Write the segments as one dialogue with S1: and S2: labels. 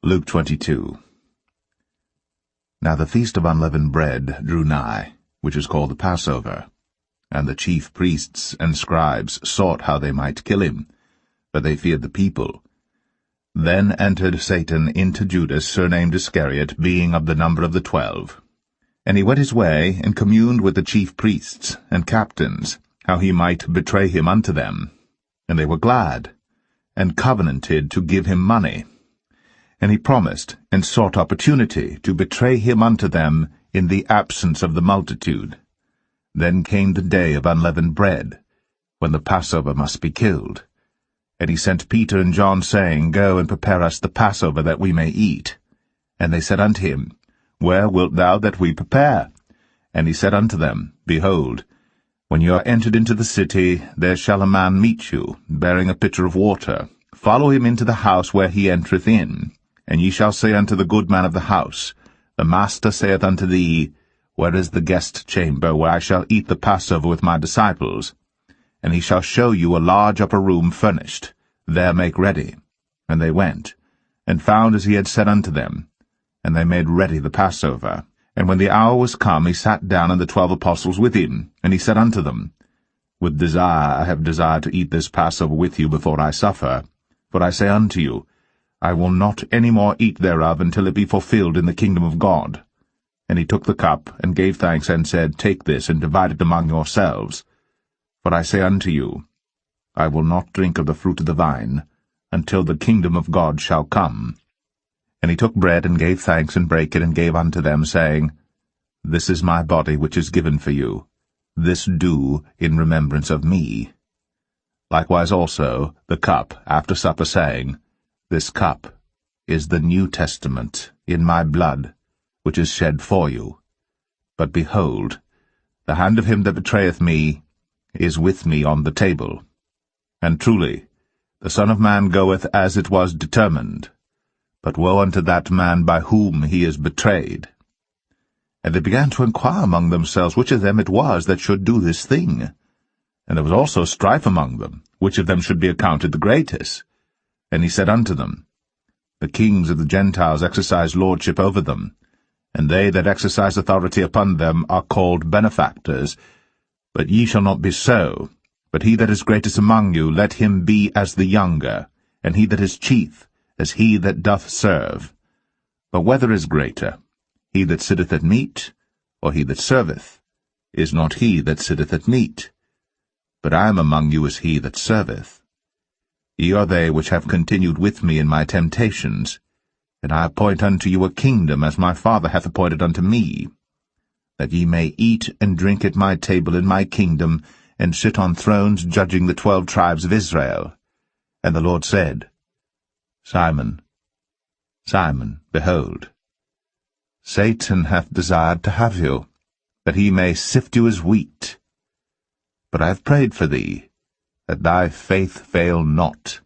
S1: Luke 22. Now the feast of unleavened bread drew nigh, which is called the Passover. And the chief priests and scribes sought how they might kill him, but they feared the people. Then entered Satan into Judas, surnamed Iscariot, being of the number of the 12. And he went his way, and communed with the chief priests and captains, how he might betray him unto them. And they were glad, and covenanted to give him money. And he promised, and sought opportunity, to betray him unto them in the absence of the multitude. Then came the day of unleavened bread, when the Passover must be killed. And he sent Peter and John, saying, Go and prepare us the Passover, that we may eat. And they said unto him, Where wilt thou that we prepare? And he said unto them, Behold, when you are entered into the city, there shall a man meet you, bearing a pitcher of water. Follow him into the house where he entereth in. And ye shall say unto the good man of the house, The master saith unto thee, Where is the guest chamber, where I shall eat the Passover with my disciples? And he shall show you a large upper room furnished. There make ready. And they went, and found as he had said unto them. And they made ready the Passover. And when the hour was come, he sat down, and the 12 apostles with him. And he said unto them, With desire I have desired to eat this Passover with you before I suffer. For I say unto you, I will not any more eat thereof until it be fulfilled in the kingdom of God. And he took the cup, and gave thanks, and said, Take this, and divide it among yourselves. For I say unto you, I will not drink of the fruit of the vine, until the kingdom of God shall come. And he took bread, and gave thanks, and brake it, and gave unto them, saying, This is my body which is given for you. This do in remembrance of me. Likewise also the cup after supper, saying, This cup is the New Testament in my blood, which is shed for you. But behold, the hand of him that betrayeth me is with me on the table. And truly, the Son of Man goeth as it was determined. But woe unto that man by whom he is betrayed. And they began to inquire among themselves which of them it was that should do this thing. And there was also strife among them, which of them should be accounted the greatest. And he said unto them, The kings of the Gentiles exercise lordship over them, and they that exercise authority upon them are called benefactors. But ye shall not be so. But he that is greatest among you, let him be as the younger, and he that is chief, as he that doth serve. But whether is greater, he that sitteth at meat, or he that serveth? Is not he that sitteth at meat? But I am among you as he that serveth. Ye are they which have continued with me in my temptations, and I appoint unto you a kingdom, as my Father hath appointed unto me, that ye may eat and drink at my table in my kingdom, and sit on thrones judging the 12 tribes of Israel. And the Lord said, Simon, Simon, behold, Satan hath desired to have you, that he may sift you as wheat. But I have prayed for thee, that thy faith fail not,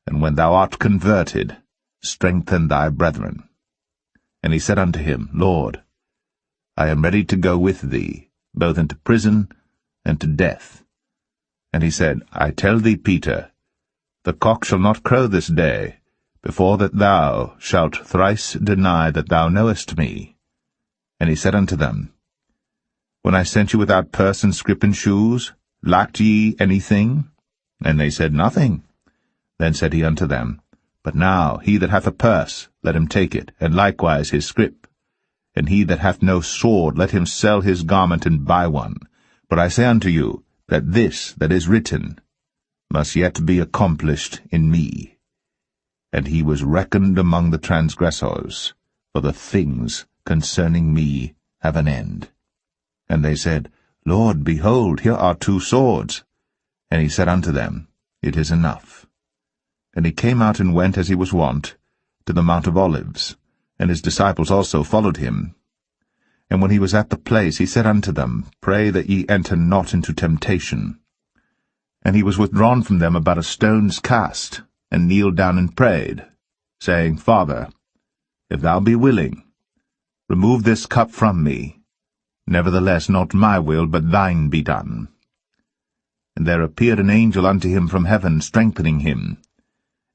S1: and when thou art converted, strengthen thy brethren. And he said unto him, Lord, I am ready to go with thee, both into prison and to death. And he said, I tell thee, Peter, the cock shall not crow this day, before that thou shalt thrice deny that thou knowest me. And he said unto them, When I sent you without purse and scrip and shoes, lacked ye anything? And they said, Nothing. Then said he unto them, But now he that hath a purse, let him take it, and likewise his scrip. And he that hath no sword, let him sell his garment and buy one. For I say unto you, that this that is written must yet be accomplished in me. And he was reckoned among the transgressors, for the things concerning me have an end. And they said, Lord, behold, here are 2 swords. And he said unto them, It is enough. And he came out and went, as he was wont, to the Mount of Olives, and his disciples also followed him. And when he was at the place, he said unto them, Pray that ye enter not into temptation. And he was withdrawn from them about a stone's cast, and kneeled down and prayed, saying, Father, if thou be willing, remove this cup from me. Nevertheless, not my will, but thine be done. And there appeared an angel unto him from heaven, strengthening him.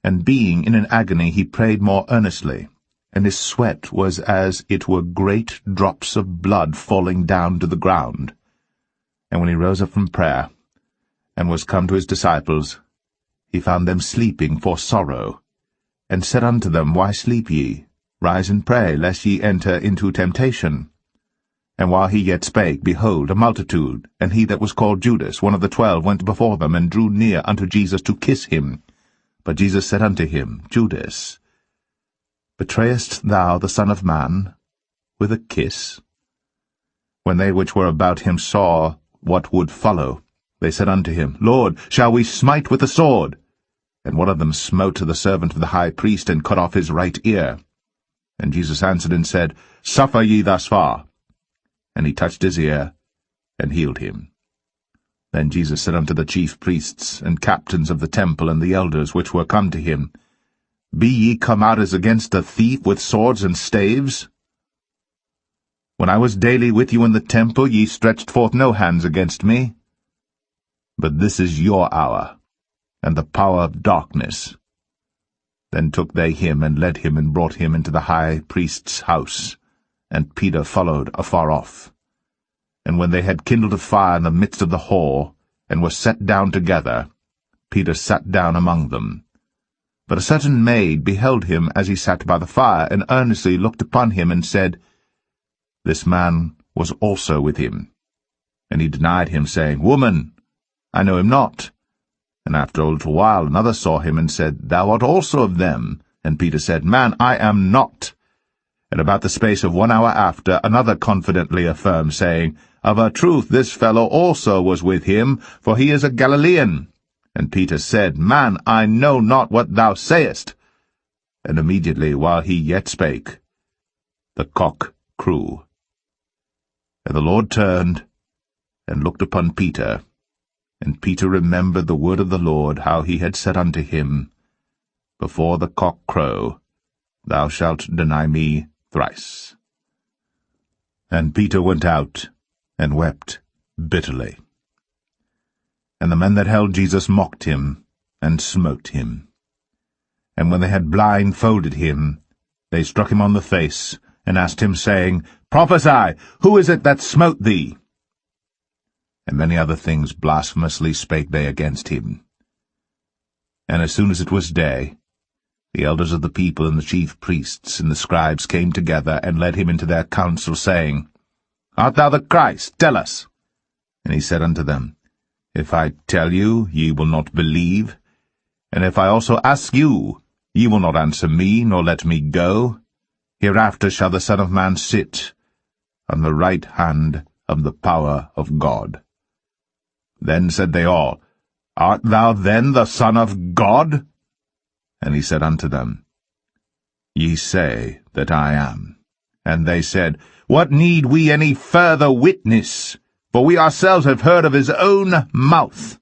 S1: and being in an agony he prayed more earnestly, and his sweat was as it were great drops of blood falling down to the ground. And when he rose up from prayer, and was come to his disciples, he found them sleeping for sorrow, and said unto them, Why sleep ye? Rise and pray, lest ye enter into temptation. And while he yet spake, behold, a multitude, and he that was called Judas, one of the 12, went before them, and drew near unto Jesus to kiss him. But Jesus said unto him, Judas, betrayest thou the Son of Man with a kiss? When they which were about him saw what would follow, they said unto him, Lord, shall we smite with the sword? And one of them smote the servant of the high priest, and cut off his right ear. And Jesus answered and said, Suffer ye thus far. And he touched his ear, and healed him. Then Jesus said unto the chief priests, and captains of the temple, and the elders which were come to him, Be ye come out as against a thief with swords and staves? When I was daily with you in the temple, ye stretched forth no hands against me. But this is your hour, and the power of darkness. Then took they him, and led him, and brought him into the high priest's house, and Peter followed afar off. And when they had kindled a fire in the midst of the hall, and were set down together, Peter sat down among them. But a certain maid beheld him as he sat by the fire, and earnestly looked upon him, and said, This man was also with him. And he denied him, saying, Woman, I know him not. And after a little while another saw him, and said, Thou art also of them. And Peter said, Man, I am not. And about the space of 1 hour after, another confidently affirmed, saying, Of a truth this fellow also was with him, for he is a Galilean. And Peter said, Man, I know not what thou sayest. And immediately, while he yet spake, the cock crew. And the Lord turned, and looked upon Peter. And Peter remembered the word of the Lord, how he had said unto him, Before the cock crow, thou shalt deny me thrice. And Peter went out, and wept bitterly. And the men that held Jesus mocked him, and smote him. And when they had blindfolded him, they struck him on the face, and asked him, saying, Prophesy, who is it that smote thee? And many other things blasphemously spake they against him. And as soon as it was day, the elders of the people and the chief priests and the scribes came together, and led him into their council, saying, Art thou the Christ? Tell us. And he said unto them, If I tell you, ye will not believe. And if I also ask you, ye will not answer me, nor let me go. Hereafter shall the Son of Man sit on the right hand of the power of God. Then said they all, Art thou then the Son of God? And he said unto them, Ye say that I am. And they said, What need we any further witness? For we ourselves have heard of his own mouth